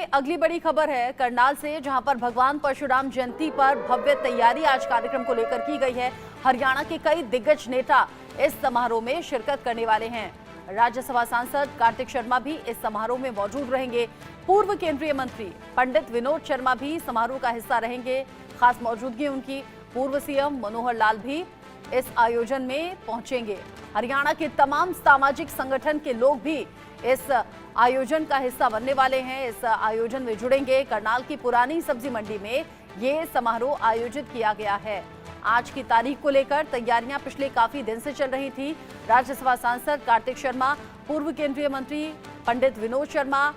अगली बड़ी खबर है करनाल से, जहां पर भगवान परशुराम जयंती पर भव्य तैयारी आज कार्यक्रम को लेकर की गई है। हरियाणा के कई दिग्गज नेता इस समारोह में शिरकत करने वाले हैं। राज्यसभा सांसद कार्तिक शर्मा भी इस समारोह में मौजूद रहेंगे। पूर्व केंद्रीय मंत्री पंडित विनोद शर्मा भी समारोह का हिस्सा रहेंगे। खास मौजूदगी उनकी। पूर्व सीएम मनोहर लाल भी इस आयोजन में पहुंचेंगे। हरियाणा के तमाम सामाजिक संगठन के लोग भी इस आयोजन का हिस्सा बनने वाले हैं, इस आयोजन में जुड़ेंगे। करनाल की पुरानी सब्जी मंडी में ये समारोह आयोजित किया गया है। आज की तारीख को लेकर तैयारियां पिछले काफी दिन से चल रही थी। राज्यसभा सांसद कार्तिक शर्मा, पूर्व केंद्रीय मंत्री पंडित विनोद शर्मा,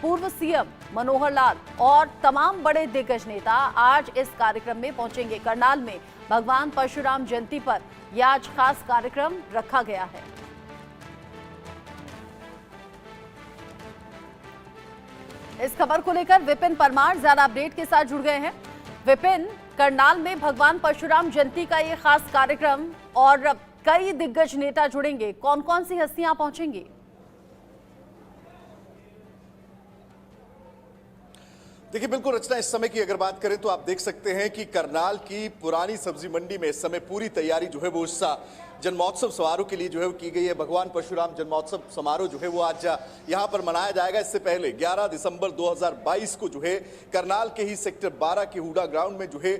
पूर्व सीएम मनोहर लाल और तमाम बड़े दिग्गज नेता आज इस कार्यक्रम में पहुंचेंगे। करनाल में भगवान परशुराम जयंती पर यह आज खास कार्यक्रम रखा गया है। इस खबर को लेकर विपिन परमार ज्यादा अपडेट के साथ जुड़ गए हैं। विपिन, करनाल में भगवान परशुराम जयंती का ये खास कार्यक्रम और कई दिग्गज नेता जुड़ेंगे, कौन कौन सी हस्तियां पहुंचेंगी? देखिए बिल्कुल रचना, इस समय की अगर बात करें तो आप देख सकते हैं कि करनाल की पुरानी सब्जी मंडी में इस समय पूरी तैयारी जो है वो इस जन्मोत्सव समारोह के लिए जो है वो की गई है। भगवान परशुराम जन्मोत्सव समारोह जो है वो आज यहां पर मनाया जाएगा। इससे पहले 11 दिसंबर 2022 को जो है करनाल के ही सेक्टर 12 के हुडा ग्राउंड में जो है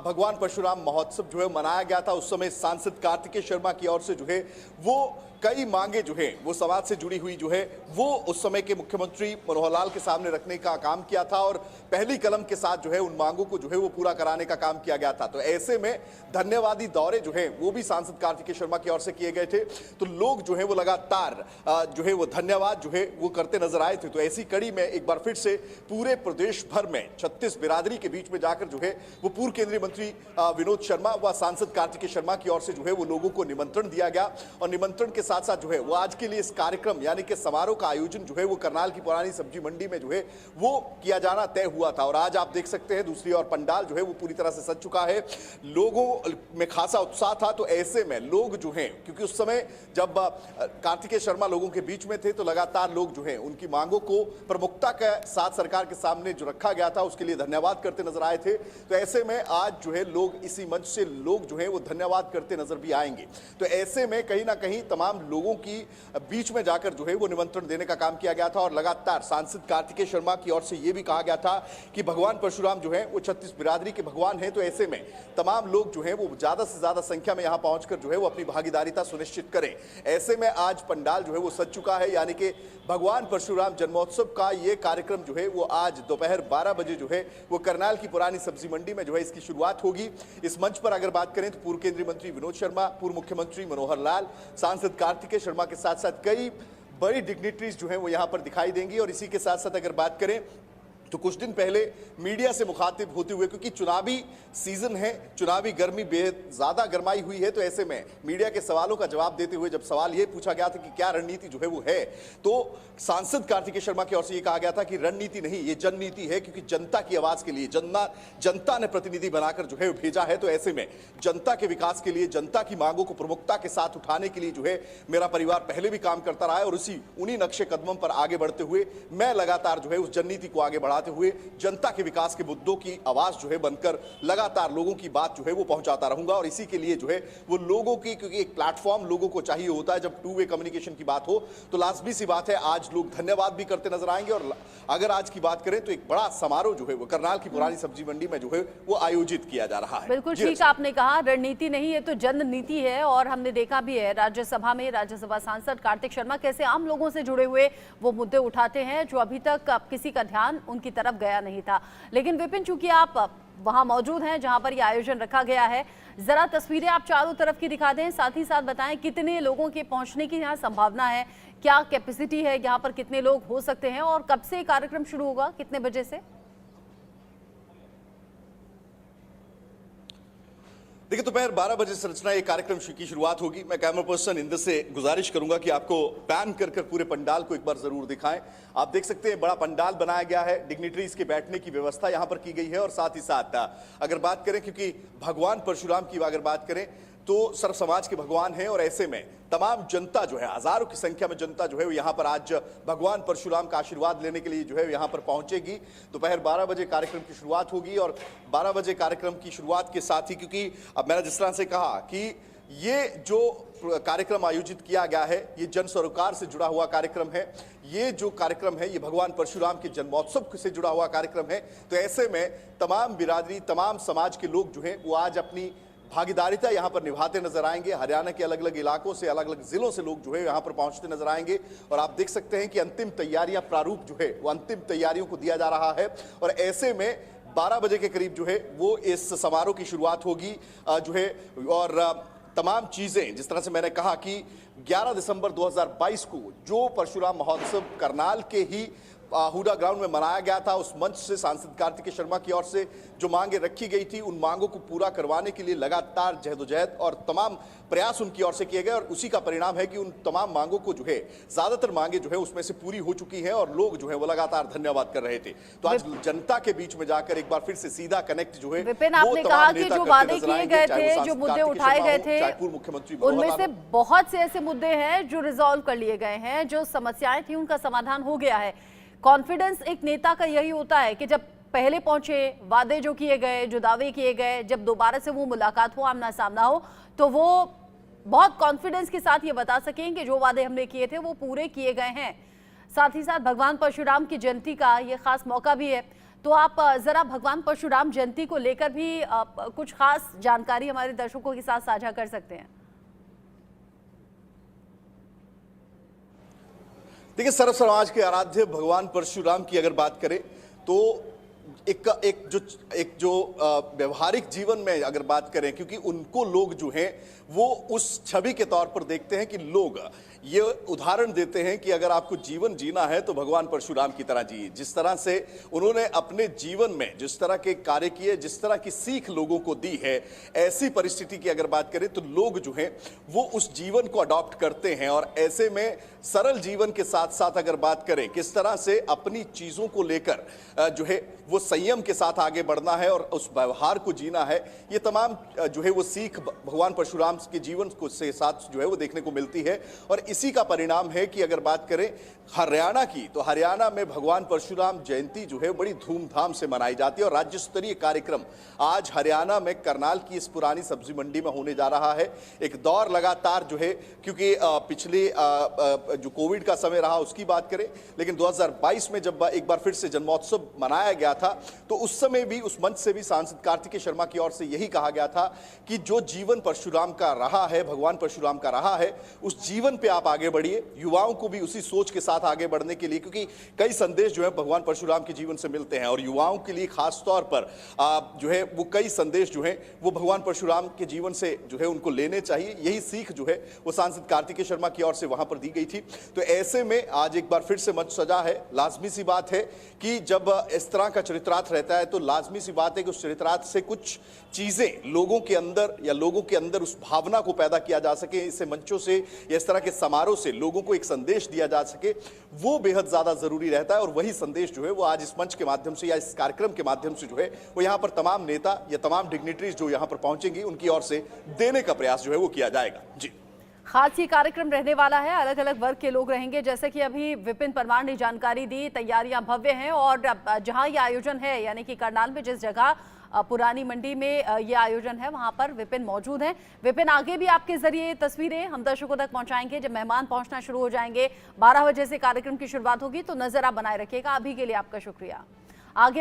भगवान परशुराम महोत्सव जो है मनाया गया था। उस समय सांसद कार्तिकेय शर्मा की ओर से जो है वो कई मांगे जो है वो समाज से जुड़ी हुई जो है वो उस समय के मुख्यमंत्री मनोहर लाल के सामने रखने का काम किया था और पहली कलम के साथ जो है उन मांगों को जो है वो पूरा कराने का काम किया गया था। तो ऐसे में धन्यवादी दौरे जो है वो भी सांसद कार्तिकेय शर्मा की ओर से किए गए थे। तो लोग जो है वो लगातार जो है वो धन्यवाद जो है वो करते नजर आए थे। तो ऐसी कड़ी में एक बार फिर से पूरे प्रदेश भर में 36 बिरादरी के बीच में जाकर जो है वो पूर्व केंद्रीय मंत्री विनोद शर्मा व सांसद कार्तिकेय शर्मा की ओर से जो है वो लोगों को निमंत्रण दिया गया और निमंत्रण के साथ साथ जो है वो आज के लिए इस कार्यक्रम यानी कि समारोह का आयोजन जो है वो करनाल की पुरानी सब्जी मंडी में जो है वो किया जाना तय हुआ था। और आज आप देख सकते हैं दूसरी ओर पंडाल जो है वो पूरी तरह से सज चुका है। लोगों में खासा उत्साह था। तो ऐसे में लोग जो हैं, क्योंकि उस समय जब कार्तिकेय शर्मा लोगों के बीच में थे तो लगातार लोग जो हैं उनकी मांगों को प्रमुखता के साथ सरकार के सामने जो रखा गया था उसके लिए धन्यवाद करते नजर आए थे। तो ऐसे में आज जो है लोग इसी मंच से लोग जो है वो धन्यवाद करते नजर भी आएंगे। तो ऐसे में कहीं ना कहीं तमाम लोगों की बीच में जाकर जो है वो निमंत्रण देने का काम किया गया था और लगातार सांसद कार्तिकेय शर्मा की ओर से यह भी कहा गया था कि भगवान परशुराम जो है वो 36 बिरादरी के भगवान हैं। तो ऐसे में तमाम लोग जो है वो ज्यादा से ज्यादा संख्या में यहां पहुंचकर जो है वो अपनी भागीदारिता सुनिश्चित करें। ऐसे में आज पंडाल जो है वो सज चुका है, यानी कि भगवान परशुराम जन्मोत्सव का ये कार्यक्रम जो है वो आज दोपहर 12 बजे जो है वो करनाल की पुरानी सब्जी मंडी में जो है इसकी शुरुआत होगी। इस मंच पर अगर बात करें तो पूर्व केंद्रीय मंत्री विनोद शर्मा, पूर्व मुख्यमंत्री मनोहर लाल, सांसद कार्तिकेय शर्मा के साथ साथ कई बड़ी डिग्निटरीज जो हैं वो यहां पर दिखाई देंगी। और इसी के साथ साथ अगर बात करें तो कुछ दिन पहले मीडिया से मुखातिब होते हुए, क्योंकि चुनावी सीजन है, चुनावी गर्मी बेहद ज्यादा गरमाई हुई है, तो ऐसे में मीडिया के सवालों का जवाब देते हुए जब सवाल यह पूछा गया था कि क्या रणनीति जो है वो है, तो सांसद कार्तिकेय शर्मा की ओर से यह कहा गया था कि रणनीति नहीं, ये जननीति है, क्योंकि जनता की आवाज के लिए जनता ने प्रतिनिधि बनाकर जो है भेजा है। तो ऐसे में जनता के विकास के लिए, जनता की मांगों को प्रमुखता के साथ उठाने के लिए जो है मेरा परिवार पहले भी काम करता रहा है और उन्हीं नक्शे कदमों पर आगे बढ़ते हुए मैं लगातार जो है उस जननीति को आगे बढ़ाते हुए जनता के विकास के मुद्दों की आवाज जो है बनकर लगातार लोगों की बात जो है वो पहुंचाता रहूंगा। और इसी के लिए जो है वो लोगों की, क्योंकि एक प्लेटफॉर्म लोगों को चाहिए होता है जब टू वे कम्युनिकेशन की बात हो, तो लाजमी सी बात है आज लोग धन्यवाद भी करते नजर आएंगे। और अगर आज की बात करें तो एक बड़ा समारोह जो है वो करनाल की पुरानी सब्जी मंडी में जो है वो आयोजित किया जा रहा है। बिल्कुल ठीक आपने कहा, रणनीति नहीं है तो जननीति है। और हमने देखा भी है राज्यसभा में राज्यसभा सांसद कार्तिक शर्मा कैसे आम लोगों से जुड़े हुए वो मुद्दे उठाते हैं जो अभी तक किसी का ध्यान उनकी तरफ गया नहीं था। लेकिन विपिन, चूंकि आप वहां मौजूद हैं जहां पर यह आयोजन रखा गया है, जरा तस्वीरें आप चारों तरफ की दिखा दें, साथ ही साथ बताएं कितने लोगों के पहुंचने की यहां संभावना है, क्या कैपेसिटी है, यहां पर कितने लोग हो सकते हैं और कब से कार्यक्रम शुरू होगा, कितने बजे से? देखिए दोपहर 12 बजे से रचना ये कार्यक्रम की शुरुआत होगी। मैं कैमरा पर्सन इंद्र से गुजारिश करूंगा कि आपको पैन कर पूरे पंडाल को एक बार जरूर दिखाएं। आप देख सकते हैं बड़ा पंडाल बनाया गया है, डिग्निटरीज के बैठने की व्यवस्था यहां पर की गई है। और साथ ही साथ अगर बात करें, क्योंकि भगवान परशुराम की अगर बात करें तो सर्व समाज के भगवान हैं और ऐसे में तमाम जनता जो है, हजारों की संख्या में जनता जो है वो यहाँ पर आज भगवान परशुराम का आशीर्वाद लेने के लिए जो है यहाँ पर पहुंचेगी। दोपहर 12 बजे कार्यक्रम की शुरुआत होगी और 12 बजे कार्यक्रम की शुरुआत के साथ ही, क्योंकि अब मैंने जिस तरह से कहा कि ये जो कार्यक्रम आयोजित किया गया है ये जन सरोकार से जुड़ा हुआ कार्यक्रम है, ये जो कार्यक्रम है ये भगवान परशुराम के जन्मोत्सव से जुड़ा हुआ कार्यक्रम है। तो ऐसे में तमाम बिरादरी, तमाम समाज के लोग जो हैं वो आज अपनी भागीदारिता यहाँ पर निभाते नजर आएंगे। हरियाणा के अलग अलग इलाकों से, अलग अलग जिलों से लोग जो है यहाँ पर पहुंचते नजर आएंगे और आप देख सकते हैं कि अंतिम तैयारियां, प्रारूप जो है वो अंतिम तैयारियों को दिया जा रहा है और ऐसे में 12 बजे के करीब जो है वो इस समारोह की शुरुआत होगी जो है। और तमाम चीजें, जिस तरह से मैंने कहा कि 11 दिसंबर 2022 को जो परशुराम महोत्सव करनाल के ही हुडा ग्राउंड में मनाया गया था, उस मंच से सांसद कार्तिकेय शर्मा की ओर से जो मांगे रखी गई थी, उन मांगों को पूरा करवाने के लिए लगातार जहदोजहद और तमाम प्रयास उनकी ओर से किए गए और उसी का परिणाम है कि उन तमाम मांगों को जो है, ज्यादातर मांगे जो है उसमें से पूरी हो चुकी हैं और लोग जो है वो लगातार धन्यवाद कर रहे थे। तो आज जनता के बीच में जाकर एक बार फिर से सीधा कनेक्ट जो है, विपिन, आपने कहा कि जो वादे किए गए थे, जो मुद्दे उठाए गए थे, पूर्व मुख्यमंत्री उनमें से बहुत से ऐसे मुद्दे हैं जो रिजॉल्व कर लिए गए हैं, जो समस्याएं थी उनका समाधान हो गया है। कॉन्फिडेंस एक नेता का यही होता है कि जब पहले पहुंचे, वादे जो किए गए, जो दावे किए गए, जब दोबारा से वो मुलाकात हो, आमना सामना हो, तो वो बहुत कॉन्फिडेंस के साथ ये बता सकें कि जो वादे हमने किए थे वो पूरे किए गए हैं। साथ ही साथ भगवान परशुराम की जयंती का ये खास मौका भी है, तो आप जरा भगवान परशुराम जयंती को लेकर भी कुछ खास जानकारी हमारे दर्शकों के साथ साझा कर सकते हैं। देखिए, सर्व समाज के आराध्य भगवान परशुराम की अगर बात करें तो एक जो व्यवहारिक जीवन में अगर बात करें, क्योंकि उनको लोग जो हैं वो उस छवि के तौर पर देखते हैं कि लोग ये उदाहरण देते हैं कि अगर आपको जीवन जीना है तो भगवान परशुराम की तरह जिए। जिस तरह से उन्होंने अपने जीवन में जिस तरह के कार्य किए, जिस तरह की सीख लोगों को दी है, ऐसी परिस्थिति की अगर बात करें तो लोग जो हैं वो उस जीवन को अडॉप्ट करते हैं और ऐसे में सरल जीवन के साथ साथ अगर बात करें किस तरह से अपनी चीजों को लेकर जो है वो संयम के साथ आगे बढ़ना है और उस व्यवहार को जीना है, ये तमाम जो है वो सीख भगवान परशुराम के जीवन को से साथ जो है वो देखने को मिलती है। और इसी का परिणाम है कि अगर बात करें हरियाणा की, तो हरियाणा में भगवान परशुराम जयंती जो है बड़ी धूमधाम से मनाई जाती है और राज्य स्तरीय कार्यक्रम आज हरियाणा में करनाल की इस पुरानी सब्जी मंडी में होने जा रहा है। एक दौर लगातार जो है, क्योंकि पिछले जो कोविड का समय रहा उसकी बात करें, लेकिन 2022 में जब एक बार फिर से जन्मोत्सव मनाया गया था तो उस समय भी उस मंच से भी सांसद कार्तिकेय शर्मा की ओर से यही कहा गया था कि जो जीवन परशुराम का रहा है, भगवान परशुराम का रहा है, उस जीवन पे आप आगे बढ़िए। युवाओं को भी उसी सोच के साथ आगे बढ़ने के लिए, क्योंकि कई संदेश जो है भगवान परशुराम के जीवन से मिलते हैं और युवाओं के लिए खास तौर पर जो है वो कई संदेश जो है वो भगवान परशुराम के जीवन से जो है उनको लेने चाहिए। यही सीख जो है वो सांसद कार्तिकेय शर्मा की ओर से वहां पर दी गई थी। तो ऐसे में आज एक बार फिर से मंच सजा है। लाजमी सी बात है कि जब इस तरह का चरित्रार्थ रहता है तो लाजमी सी बात है कि उस चरित्रार्थ से कुछ चीजें लोगों के अंदर उस भावना को पैदा किया जा सके, इससे मंचों से या इस तरह के समारोह से लोगों को एक संदेश दिया जा सके, वो बेहद ज्यादा जरूरी रहता है। और वही संदेश जो है वो आज इस मंच के माध्यम से या इस कार्यक्रम के माध्यम से जो है वो यहाँ पर तमाम नेता या तमाम डिग्निटरीज जो यहाँ पर पहुंचेंगी उनकी ओर से देने का प्रयास जो है वो किया जाएगा। जी, खास ये कार्यक्रम रहने वाला है, अलग अलग वर्ग के लोग रहेंगे, जैसे कि अभी विपिन परमार ने जानकारी दी। तैयारियां भव्य हैं और जहां ये आयोजन है, यानी कि करनाल में जिस जगह पुरानी मंडी में ये आयोजन है, वहां पर विपिन मौजूद हैं। विपिन, आगे भी आपके जरिए तस्वीरें हम दर्शकों तक पहुंचाएंगे जब मेहमान पहुंचना शुरू हो जाएंगे। 12 बजे से कार्यक्रम की शुरुआत होगी, तो नजर आप बनाए रखिएगा। अभी के लिए आपका शुक्रिया। आगे